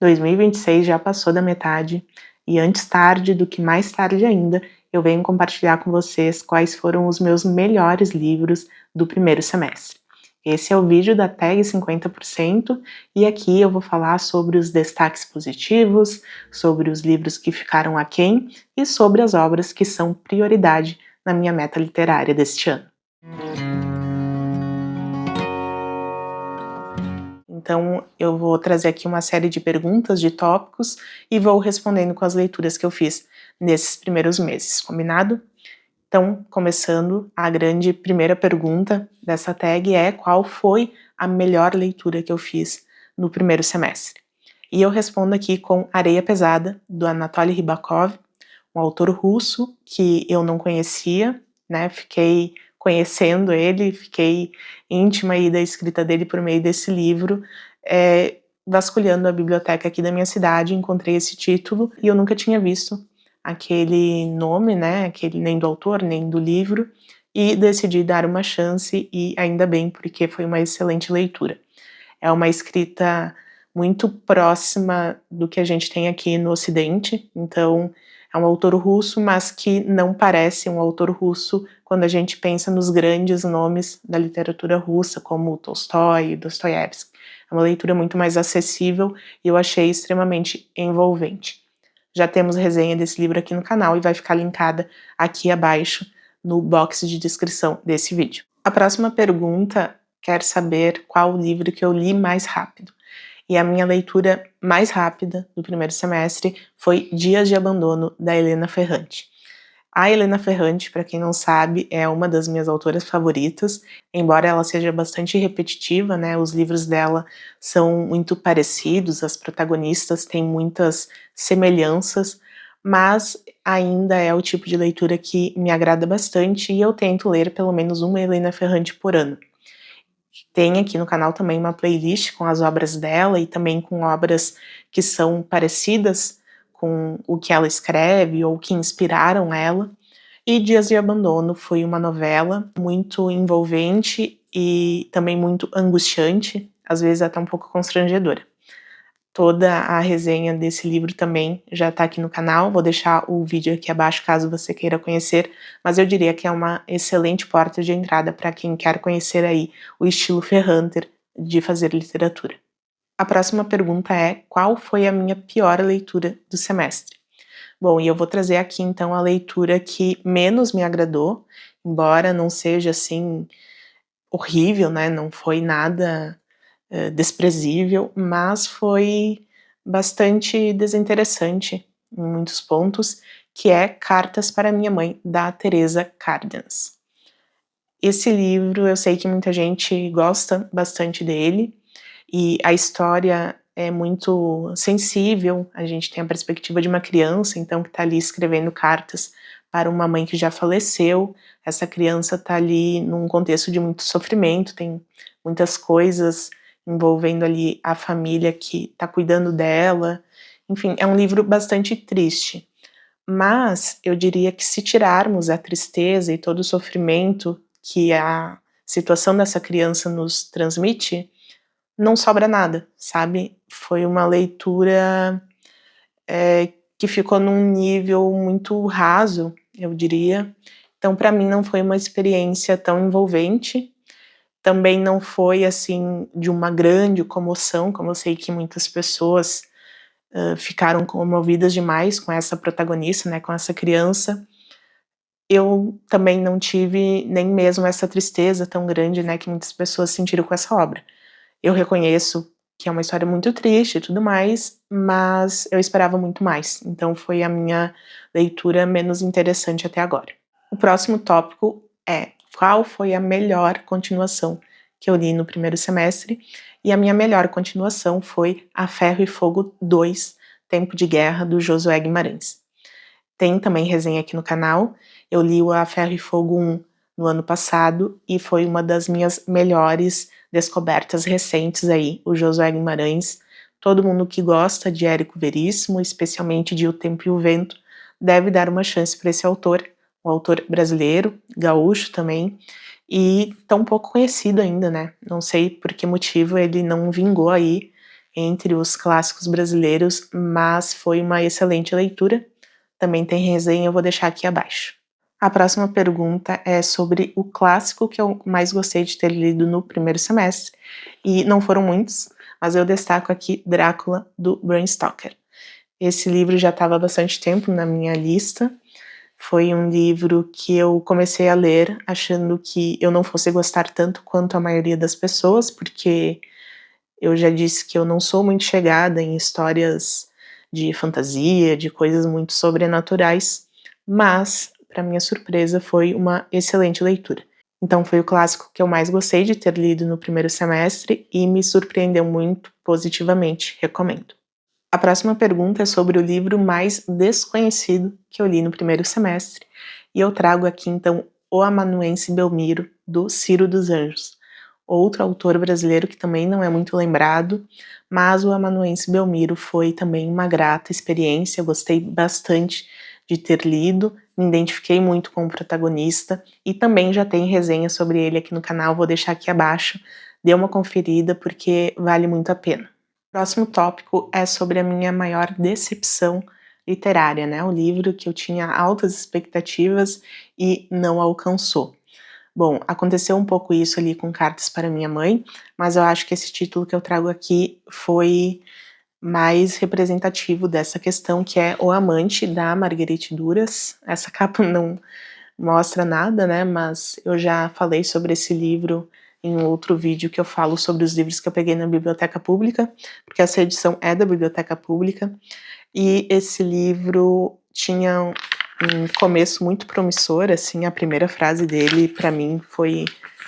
2026 já passou da metade e antes tarde do que mais tarde ainda, eu venho compartilhar com vocês quais foram os meus melhores livros do primeiro semestre. Esse é o vídeo da tag 50% e aqui eu vou falar sobre os destaques positivos, sobre os livros que ficaram aquém e sobre as obras que são prioridade na minha meta literária deste ano. Então, eu vou trazer aqui uma série de perguntas, de tópicos, e vou respondendo com as leituras que eu fiz nesses primeiros meses, combinado? Então, começando, a grande primeira pergunta dessa tag é: qual foi a melhor leitura que eu fiz no primeiro semestre? E eu respondo aqui com Areia Pesada, do Anatoly Rybakov, um autor russo que eu não conhecia, né? Fiquei conhecendo ele, fiquei íntima aí da escrita dele por meio desse livro, vasculhando a biblioteca aqui da minha cidade, encontrei esse título e eu nunca tinha visto aquele nome, né, aquele nem do autor, nem do livro, e decidi dar uma chance e ainda bem, porque foi uma excelente leitura. É uma escrita muito próxima do que a gente tem aqui no Ocidente, então é um autor russo, mas que não parece um autor russo quando a gente pensa nos grandes nomes da literatura russa, como Tolstói e Dostoiévski. É uma leitura muito mais acessível e eu achei extremamente envolvente. Já temos resenha desse livro aqui no canal e vai ficar linkada aqui abaixo no box de descrição desse vídeo. A próxima pergunta quer saber qual o livro que eu li mais rápido. E a minha leitura mais rápida do primeiro semestre foi Dias de Abandono, da Elena Ferrante. A Elena Ferrante, para quem não sabe, é uma das minhas autoras favoritas, embora ela seja bastante repetitiva, né? Os livros dela são muito parecidos, as protagonistas têm muitas semelhanças, mas ainda é o tipo de leitura que me agrada bastante e eu tento ler pelo menos uma Elena Ferrante por ano. Tem aqui no canal também uma playlist com as obras dela e também com obras que são parecidas com o que ela escreve ou que inspiraram ela. E Dias de Abandono foi uma novela muito envolvente e também muito angustiante, às vezes até um pouco constrangedora. Toda a resenha desse livro também já está aqui no canal, vou deixar o vídeo aqui abaixo caso você queira conhecer, mas eu diria que é uma excelente porta de entrada para quem quer conhecer aí o estilo Ferranter de fazer literatura. A próxima pergunta é: qual foi a minha pior leitura do semestre? Bom, e eu vou trazer aqui então a leitura que menos me agradou, embora não seja assim horrível, né, não foi nada desprezível, mas foi bastante desinteressante em muitos pontos, que é Cartas para Minha Mãe, da Teresa Cárdenas. Esse livro, eu sei que muita gente gosta bastante dele, e a história é muito sensível, a gente tem a perspectiva de uma criança, então, que está ali escrevendo cartas para uma mãe que já faleceu, essa criança está ali num contexto de muito sofrimento, tem muitas coisas envolvendo ali a família que está cuidando dela, enfim, é um livro bastante triste. Mas eu diria que se tirarmos a tristeza e todo o sofrimento que a situação dessa criança nos transmite, não sobra nada, sabe? Foi uma leitura que ficou num nível muito raso, eu diria. Então, para mim, não foi uma experiência tão envolvente. Também não foi, assim, de uma grande comoção, como eu sei que muitas pessoas ficaram comovidas demais com essa protagonista, né, com essa criança. Eu também não tive nem mesmo essa tristeza tão grande, né, que muitas pessoas sentiram com essa obra. Eu reconheço que é uma história muito triste e tudo mais, mas eu esperava muito mais, então foi a minha leitura menos interessante até agora. O próximo tópico é: qual foi a melhor continuação que eu li no primeiro semestre? E a minha melhor continuação foi A Ferro e Fogo 2, Tempo de Guerra, do Josué Guimarães. Tem também resenha aqui no canal, eu li o A Ferro e Fogo 1 no ano passado e foi uma das minhas melhores descobertas recentes aí, o Josué Guimarães. Todo mundo que gosta de Érico Veríssimo, especialmente de O Tempo e o Vento, deve dar uma chance para esse autor, um autor brasileiro, gaúcho também, e tão pouco conhecido ainda, né? Não sei por que motivo ele não vingou aí entre os clássicos brasileiros, mas foi uma excelente leitura. Também tem resenha, eu vou deixar aqui abaixo. A próxima pergunta é sobre o clássico que eu mais gostei de ter lido no primeiro semestre, e não foram muitos, mas eu destaco aqui Drácula, do Bram Stoker. Esse livro já estava há bastante tempo na minha lista. Foi um livro que eu comecei a ler achando que eu não fosse gostar tanto quanto a maioria das pessoas, porque eu já disse que eu não sou muito chegada em histórias de fantasia, de coisas muito sobrenaturais, mas, para minha surpresa, foi uma excelente leitura. Então foi o clássico que eu mais gostei de ter lido no primeiro semestre e me surpreendeu muito positivamente, recomendo. A próxima pergunta é sobre o livro mais desconhecido que eu li no primeiro semestre, e eu trago aqui então O Amanuense Belmiro, do Ciro dos Anjos, outro autor brasileiro que também não é muito lembrado, mas o Amanuense Belmiro foi também uma grata experiência, eu gostei bastante de ter lido, me identifiquei muito com o protagonista, e também já tem resenha sobre ele aqui no canal, vou deixar aqui abaixo, dê uma conferida porque vale muito a pena. O próximo tópico é sobre a minha maior decepção literária, né? O livro que eu tinha altas expectativas e não alcançou. Bom, aconteceu um pouco isso ali com Cartas para Minha Mãe, mas eu acho que esse título que eu trago aqui foi mais representativo dessa questão, que é O Amante, da Marguerite Duras. Essa capa não mostra nada, né, mas eu já falei sobre esse livro em um outro vídeo que eu falo sobre os livros que eu peguei na biblioteca pública, porque essa edição é da biblioteca pública, e esse livro tinha um começo muito promissor, assim, a primeira frase dele para mim foi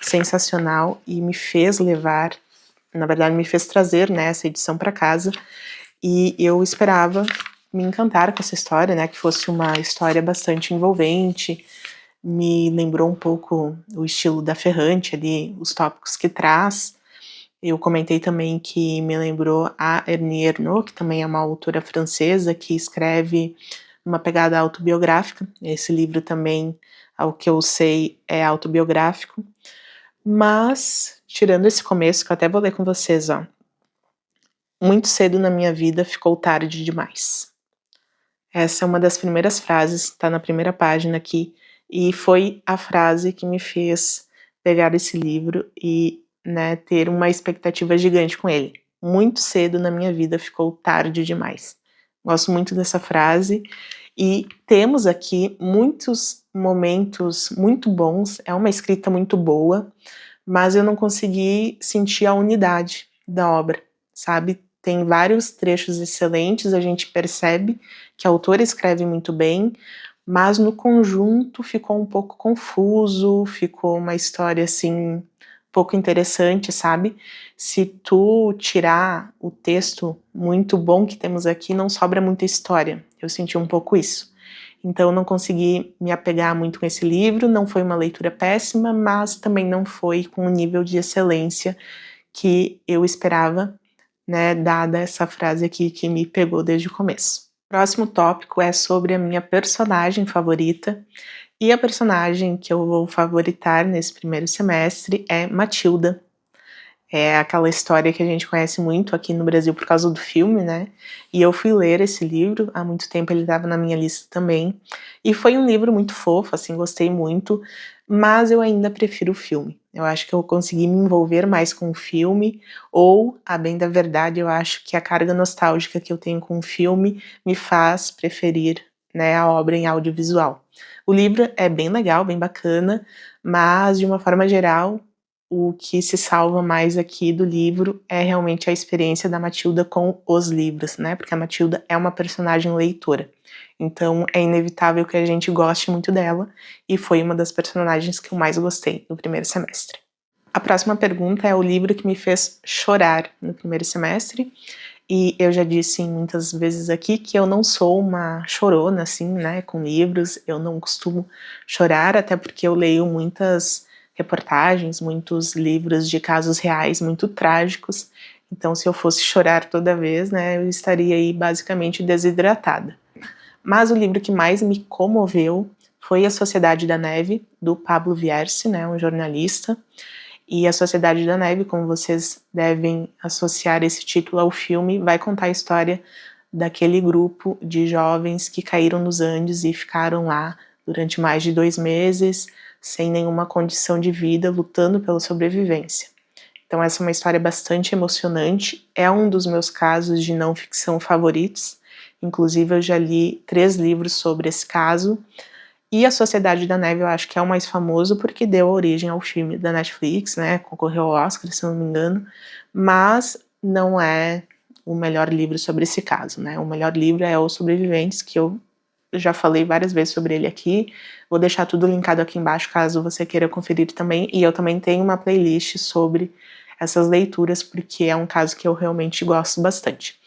sensacional e me fez levar, na verdade me fez trazer, né, essa edição para casa, e eu esperava me encantar com essa história, né, que fosse uma história bastante envolvente, me lembrou um pouco o estilo da Ferrante ali, os tópicos que traz. Eu comentei também que me lembrou a Annie Ernaux, que também é uma autora francesa que escreve uma pegada autobiográfica. Esse livro também, ao que eu sei, é autobiográfico. Mas, tirando esse começo, que eu até vou ler com vocês, ó. Muito cedo na minha vida ficou tarde demais. Essa é uma das primeiras frases, tá na primeira página aqui, e foi a frase que me fez pegar esse livro e, né, ter uma expectativa gigante com ele. Muito cedo na minha vida ficou tarde demais. Gosto muito dessa frase e temos aqui muitos momentos muito bons, é uma escrita muito boa, mas eu não consegui sentir a unidade da obra, sabe? Tem vários trechos excelentes, a gente percebe que a autora escreve muito bem, mas no conjunto ficou um pouco confuso, ficou uma história assim pouco interessante, sabe? Se tu tirar o texto muito bom que temos aqui, não sobra muita história. Eu senti um pouco isso. Então não consegui me apegar muito com esse livro, não foi uma leitura péssima, mas também não foi com o nível de excelência que eu esperava, né, dada essa frase aqui que me pegou desde o começo. Próximo tópico é sobre a minha personagem favorita, e a personagem que eu vou favoritar nesse primeiro semestre é Matilda. É aquela história que a gente conhece muito aqui no Brasil por causa do filme, né? E eu fui ler esse livro, há muito tempo ele estava na minha lista também. E foi um livro muito fofo, assim, gostei muito, mas eu ainda prefiro o filme. Eu acho que eu consegui me envolver mais com o filme, ou, a bem da verdade, eu acho que a carga nostálgica que eu tenho com o filme me faz preferir, né, a obra em audiovisual. O livro é bem legal, bem bacana, mas, de uma forma geral, o que se salva mais aqui do livro é realmente a experiência da Matilda com os livros, né, porque a Matilda é uma personagem leitora. Então é inevitável que a gente goste muito dela, e foi uma das personagens que eu mais gostei no primeiro semestre. A próxima pergunta é o livro que me fez chorar no primeiro semestre, e eu já disse muitas vezes aqui que eu não sou uma chorona, assim, né, com livros, eu não costumo chorar, até porque eu leio muitas reportagens, muitos livros de casos reais muito trágicos, então se eu fosse chorar toda vez, né, eu estaria aí basicamente desidratada. Mas o livro que mais me comoveu foi A Sociedade da Neve, do Pablo Vierce, né, um jornalista, E A Sociedade da Neve, como vocês devem associar esse título ao filme, vai contar a história daquele grupo de jovens que caíram nos Andes e ficaram lá durante mais de 2 meses, sem nenhuma condição de vida, lutando pela sobrevivência. Então essa é uma história bastante emocionante, é um dos meus casos de não ficção favoritos, inclusive eu já li 3 livros sobre esse caso, e A Sociedade da Neve eu acho que é o mais famoso porque deu origem ao filme da Netflix, né, concorreu ao Oscar, se não me engano, mas não é o melhor livro sobre esse caso, né, o melhor livro é Os Sobreviventes, que eu já falei várias vezes sobre ele aqui, vou deixar tudo linkado aqui embaixo caso você queira conferir também, e eu também tenho uma playlist sobre essas leituras, porque é um caso que eu realmente gosto bastante.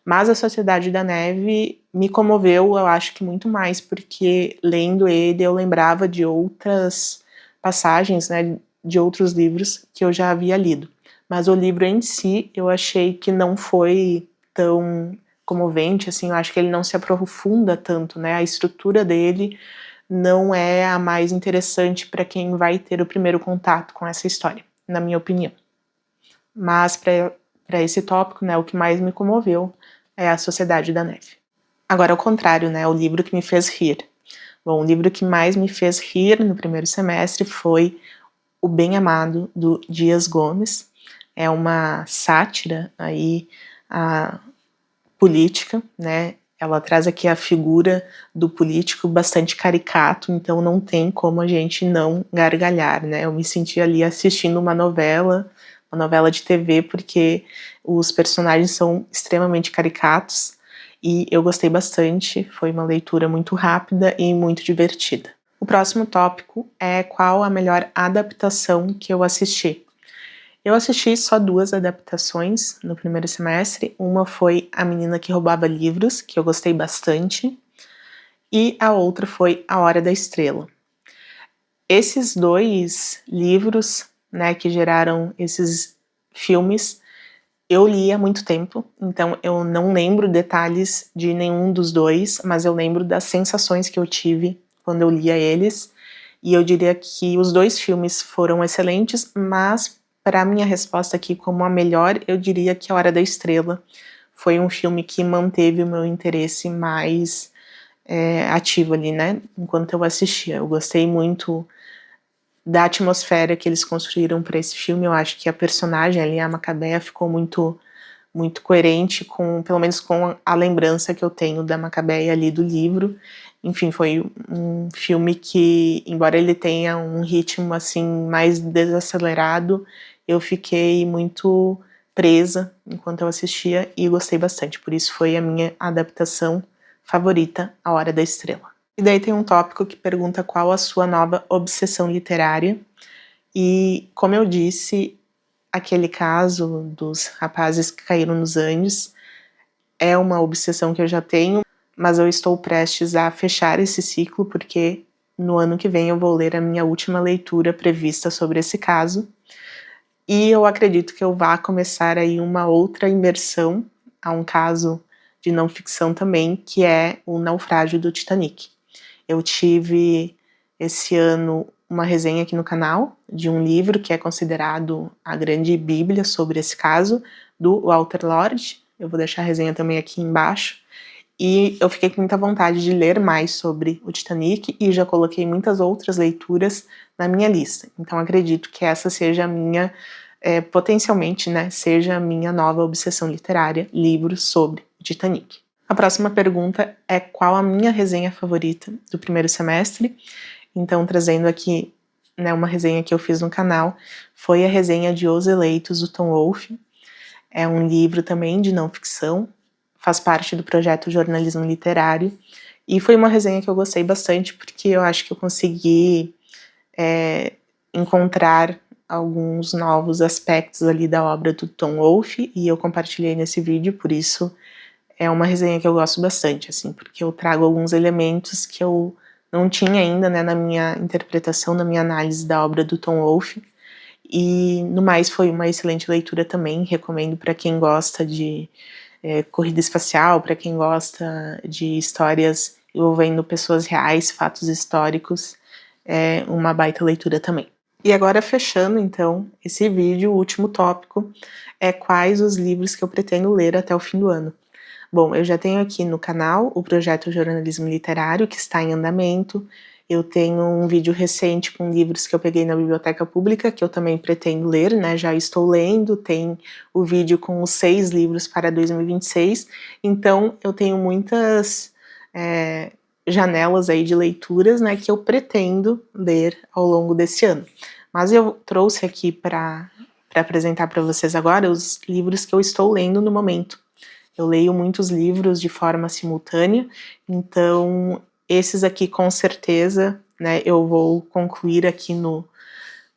Mas A Sociedade da Neve me comoveu, eu acho que muito mais, porque lendo ele eu lembrava de outras passagens, né, de outros livros que eu já havia lido. Mas o livro em si, eu achei que não foi tão comovente, assim, eu acho que ele não se aprofunda tanto, né, a estrutura dele não é a mais interessante para quem vai ter o primeiro contato com essa história, na minha opinião. Mas para esse tópico, né, o que mais me comoveu é A Sociedade da Neve. Agora, ao contrário, né, o livro que me fez rir. Bom, o livro que mais me fez rir no primeiro semestre foi O Bem Amado, do Dias Gomes. É uma sátira aí a política, né, ela traz aqui a figura do político bastante caricato, então não tem como a gente não gargalhar, né, eu me senti ali assistindo uma novela de TV, porque os personagens são extremamente caricatos, e eu gostei bastante, foi uma leitura muito rápida e muito divertida. O próximo tópico é qual a melhor adaptação que eu assisti. Eu assisti só 2 adaptações no primeiro semestre, uma foi A Menina que Roubava Livros, que eu gostei bastante, e a outra foi A Hora da Estrela. Esses 2 livros, né, que geraram esses filmes, eu li há muito tempo, então eu não lembro detalhes de nenhum dos 2, mas eu lembro das sensações que eu tive quando eu lia eles, e eu diria que os 2 filmes foram excelentes, mas para minha resposta aqui como a melhor, eu diria que A Hora da Estrela foi um filme que manteve o meu interesse mais ativo ali, né, enquanto eu assistia. Eu gostei muito da atmosfera que eles construíram para esse filme, eu acho que a personagem ali, a Macabeia, ficou muito coerente com, pelo menos com a lembrança que eu tenho da Macabeia ali do livro. Enfim, foi um filme que, embora ele tenha um ritmo assim mais desacelerado, eu fiquei muito presa enquanto eu assistia e gostei bastante, por isso foi a minha adaptação favorita, A Hora da Estrela. E daí tem um tópico que pergunta qual a sua nova obsessão literária, e como eu disse, aquele caso dos rapazes que caíram nos Andes é uma obsessão que eu já tenho, mas eu estou prestes a fechar esse ciclo, porque no ano que vem eu vou ler a minha última leitura prevista sobre esse caso, e eu acredito que eu vá começar aí uma outra imersão a um caso de não ficção também, que é o naufrágio do Titanic. Eu tive esse ano uma resenha aqui no canal de um livro que é considerado a grande bíblia sobre esse caso, do Walter Lord. Eu vou deixar a resenha também aqui embaixo. E eu fiquei com muita vontade de ler mais sobre o Titanic e já coloquei muitas outras leituras na minha lista. Então acredito que essa seja a minha, potencialmente, né, seja a minha nova obsessão literária, livros sobre o Titanic. A próxima pergunta é qual a minha resenha favorita do primeiro semestre. Então, trazendo aqui, né, uma resenha que eu fiz no canal, foi a resenha de Os Eleitos, do Tom Wolfe. É um livro também de não ficção, faz parte do projeto Jornalismo Literário, e foi uma resenha que eu gostei bastante, porque eu acho que eu consegui encontrar alguns novos aspectos ali da obra do Tom Wolfe, e eu compartilhei nesse vídeo, por isso é uma resenha que eu gosto bastante, assim, porque eu trago alguns elementos que eu não tinha ainda, né, na minha interpretação, na minha análise da obra do Tom Wolfe, e no mais foi uma excelente leitura também, recomendo para quem gosta de corrida espacial, para quem gosta de histórias envolvendo pessoas reais, fatos históricos, é uma baita leitura também. E agora fechando então esse vídeo, o último tópico é quais os livros que eu pretendo ler até o fim do ano. Bom, eu já tenho aqui no canal o projeto Jornalismo Literário, que está em andamento. Eu tenho um vídeo recente com livros que eu peguei na biblioteca pública, que eu também pretendo ler, né? Já estou lendo, tem o vídeo com os 6 livros para 2026. Então, eu tenho muitas janelas aí de leituras, né, que eu pretendo ler ao longo desse ano. Mas eu trouxe aqui para apresentar para vocês agora os livros que eu estou lendo no momento. Eu leio muitos livros de forma simultânea, então esses aqui com certeza, né, eu vou concluir aqui no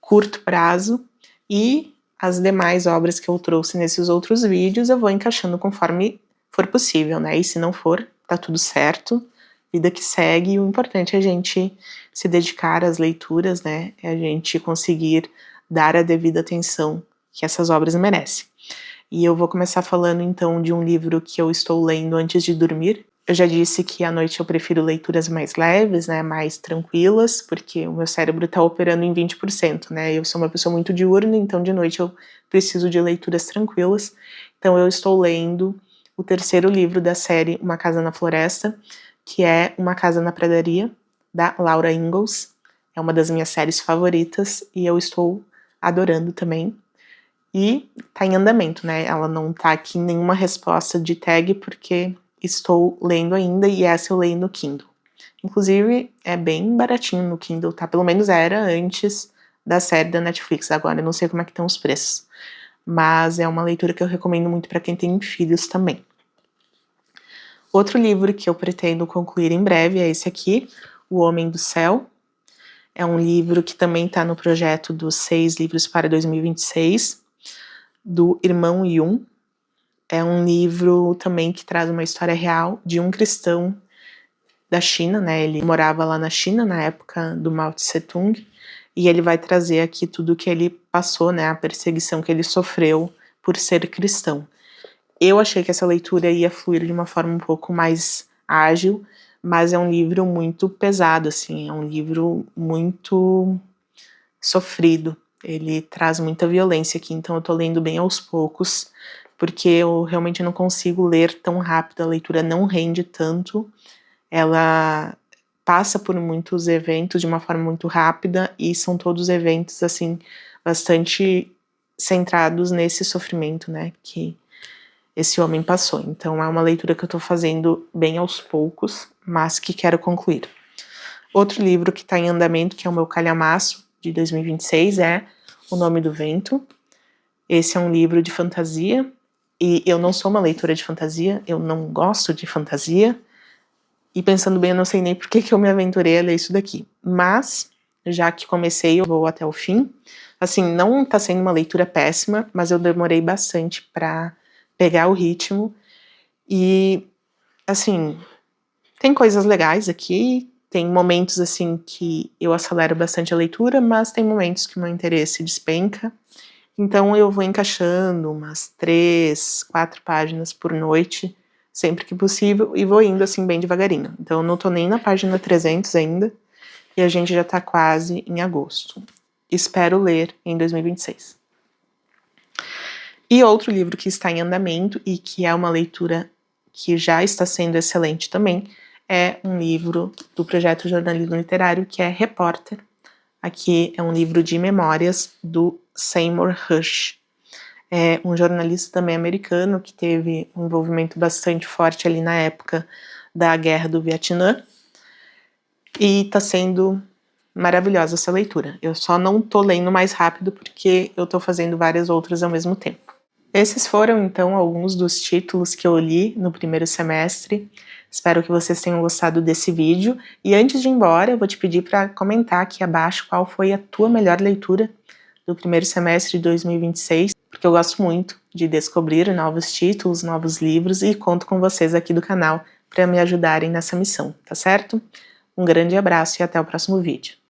curto prazo, e as demais obras que eu trouxe nesses outros vídeos eu vou encaixando conforme for possível, né, e se não for, tá tudo certo, vida que segue. O importante é a gente se dedicar às leituras, né, é a gente conseguir dar a devida atenção que essas obras merecem. E eu vou começar falando então de um livro que eu estou lendo antes de dormir. Eu já disse que à noite eu prefiro leituras mais leves, né, mais tranquilas, porque o meu cérebro está operando em 20%, né, eu sou uma pessoa muito diurna, então de noite eu preciso de leituras tranquilas. Então eu estou lendo o terceiro livro da série Uma Casa na Floresta, que é Uma Casa na Pradaria, da Laura Ingalls. É uma das minhas séries favoritas e eu estou adorando também. E tá em andamento, né? Ela não tá aqui em nenhuma resposta de tag, porque estou lendo ainda, e essa eu leio no Kindle. Inclusive, é bem baratinho no Kindle, tá? Pelo menos era antes da série da Netflix. Agora eu não sei como é que estão os preços. Mas é uma leitura que eu recomendo muito para quem tem filhos também. Outro livro que eu pretendo concluir em breve é esse aqui, O Homem do Céu. É um livro que também está no projeto dos 6 livros para 2026, do irmão Yun. É um livro também que traz uma história real de um cristão da China, né? Ele morava lá na China na época do Mao Tse Tung, e ele vai trazer aqui tudo que ele passou, né? A perseguição que ele sofreu por ser cristão. Eu achei que essa leitura ia fluir de uma forma um pouco mais ágil, mas é um livro muito pesado, assim, é um livro muito sofrido. Ele traz muita violência aqui, então eu tô lendo bem aos poucos, porque eu realmente não consigo ler tão rápido, a leitura não rende tanto, ela passa por muitos eventos de uma forma muito rápida, e são todos eventos, assim, bastante centrados nesse sofrimento, né, que esse homem passou. Então é uma leitura que eu tô fazendo bem aos poucos, mas que quero concluir. Outro livro que tá em andamento, que é o meu calhamaço de 2026, é O Nome do Vento. Esse é um livro de fantasia, e eu não sou uma leitora de fantasia, eu não gosto de fantasia, e pensando bem, eu não sei nem por que eu me aventurei a ler isso daqui. Mas, já que comecei, eu vou até o fim. Assim, não tá sendo uma leitura péssima, mas eu demorei bastante pra pegar o ritmo, e, assim, tem coisas legais aqui, tem momentos, assim, que eu acelero bastante a leitura, mas tem momentos que o meu interesse despenca, então eu vou encaixando umas 3, 4 páginas por noite, sempre que possível, e vou indo, assim, bem devagarinho. Então eu não tô nem na página 300 ainda, e a gente já tá quase em agosto. Espero ler em 2026. E outro livro que está em andamento, e que é uma leitura que já está sendo excelente também, é um livro do projeto Jornalismo Literário, que é Repórter. Aqui é um livro de memórias do Seymour Hersh. É um jornalista também americano que teve um envolvimento bastante forte ali na época da Guerra do Vietnã, e tá sendo maravilhosa essa leitura. Eu só não tô lendo mais rápido porque eu tô fazendo várias outras ao mesmo tempo. Esses foram, então, alguns dos títulos que eu li no primeiro semestre. Espero que vocês tenham gostado desse vídeo. E antes de ir embora, eu vou te pedir para comentar aqui abaixo qual foi a tua melhor leitura do primeiro semestre de 2026, porque eu gosto muito de descobrir novos títulos, novos livros, e conto com vocês aqui do canal para me ajudarem nessa missão, tá certo? Um grande abraço e até o próximo vídeo.